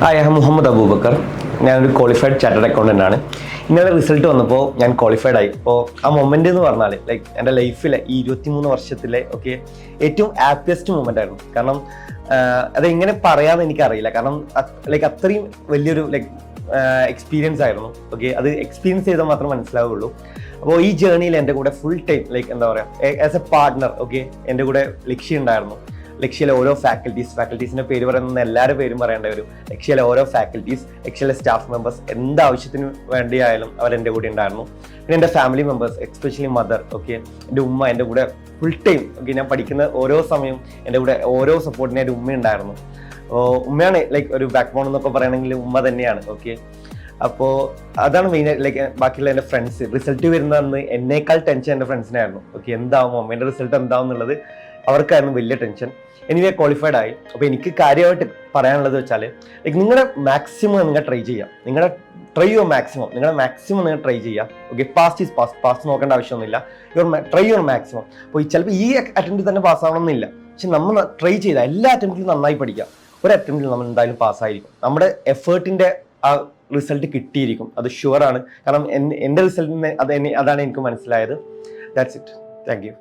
Hi, I am Muhammad Abubakar. ഞാനൊരു qualified chartered accountant ആണ്. ഇന്നലെ റിസൾട്ട് വന്നപ്പോൾ ഞാൻ ക്വാളിഫൈഡ് ആയി. അപ്പോൾ ആ മൊമെൻ്റ് എന്ന് പറഞ്ഞാൽ ലൈക്ക് എൻ്റെ ലൈഫിലെ ഈ 23 വർഷത്തിലെ ഏറ്റവും ഹാപ്പിയസ്റ്റ് മൊമെൻ്റ് ആയിരുന്നു. കാരണം അതെങ്ങനെ പറയാമെന്ന് എനിക്കറിയില്ല. കാരണം ലൈക്ക് അത്രയും വലിയൊരു എക്സ്പീരിയൻസ് ആയിരുന്നു. അത് എക്സ്പീരിയൻസ് ചെയ്താൽ മാത്രം മനസ്സിലാവുള്ളൂ. അപ്പോൾ ഈ ജേർണിയിൽ എൻ്റെ കൂടെ ഫുൾ ടൈം എന്താ പറയുക, ആസ് എ പാർട്ട്ണർ എൻ്റെ കൂടെ ലക്ഷ്യ ഉണ്ടായിരുന്നു. ലക്ഷ്യയിലെ ഓരോ ഫാക്കൽറ്റീസിൻ്റെ പേര് പറയുന്ന എല്ലാവരുടെ പേരും പറയേണ്ട വരും. ലക്ഷ്യയിലെ ഓരോ ഫാക്കൽറ്റീസ്, ലക്ഷ്യയിലെ സ്റ്റാഫ് മെമ്പേഴ്സ്, എന്താവശ്യത്തിന് വേണ്ടിയായാലും അവരെൻ്റെ കൂടെ ഉണ്ടായിരുന്നു. പിന്നെ എൻ്റെ ഫാമിലി മെമ്പേഴ്സ്, എസ്പെഷ്യലി മദർ, എൻ്റെ ഉമ്മ എൻ്റെ കൂടെ ഫുൾ ടൈം. ഞാൻ പഠിക്കുന്ന ഓരോ സമയവും എൻ്റെ കൂടെ ഓരോ സപ്പോർട്ടിന് എൻ്റെ ഉമ്മ ഉണ്ടായിരുന്നു. ഉമ്മയാണ് ഒരു ബാക്ക് ബോൺ എന്നൊക്കെ പറയണമെങ്കിൽ ഉമ്മ തന്നെയാണ്. അപ്പോൾ അതാണ് മെയിനായിട്ട്. ബാക്കിയുള്ള എൻ്റെ ഫ്രണ്ട്സ്, റിസൾട്ട് വരുന്നതെന്ന് എന്നേക്കാൾ ടെൻഷൻ എൻ്റെ ഫ്രണ്ട്സിനായിരുന്നു. എന്താവും അമ്മേൻ്റെ റിസൾട്ട് എന്താവും എന്നുള്ളത് അവർക്കായിരുന്നു വലിയ ടെൻഷൻ. എനിവേ ക്വാളിഫൈഡ് ആയി. അപ്പോൾ എനിക്ക് കാര്യമായിട്ട് പറയാനുള്ളത് വെച്ചാൽ നിങ്ങളുടെ മാക്സിമം നിങ്ങൾ ട്രൈ ചെയ്യാം. ട്രൈ യുവർ മാക്സിമം, നിങ്ങളുടെ മാക്സിമം നിങ്ങൾ ട്രൈ ചെയ്യുക. പാസ്റ്റ് ഈസ് പാസ്റ്റ് നോക്കേണ്ട ആവശ്യമൊന്നുമില്ല. Try your maximum. അപ്പോൾ ചിലപ്പോൾ ഈ അറ്റംപ്റ്റിൽ തന്നെ പാസ്സാവണമെന്നില്ല, പക്ഷെ നമ്മൾ ട്രൈ ചെയ്താൽ എല്ലാ അറ്റംപ്റ്റിലും നന്നായി പഠിക്കാം. ഒരു അറ്റംപ്റ്റിൽ നമ്മൾ എന്തായാലും പാസ്സായിരിക്കും. നമ്മുടെ എഫേർട്ടിൻ്റെ ആ റിസൾട്ട് കിട്ടിയിരിക്കും, അത് ഷുവറാണ്. കാരണം എൻ്റെ റിസൾട്ടിന് അതാണ് എനിക്ക് മനസ്സിലായത്. That's it. Thank you.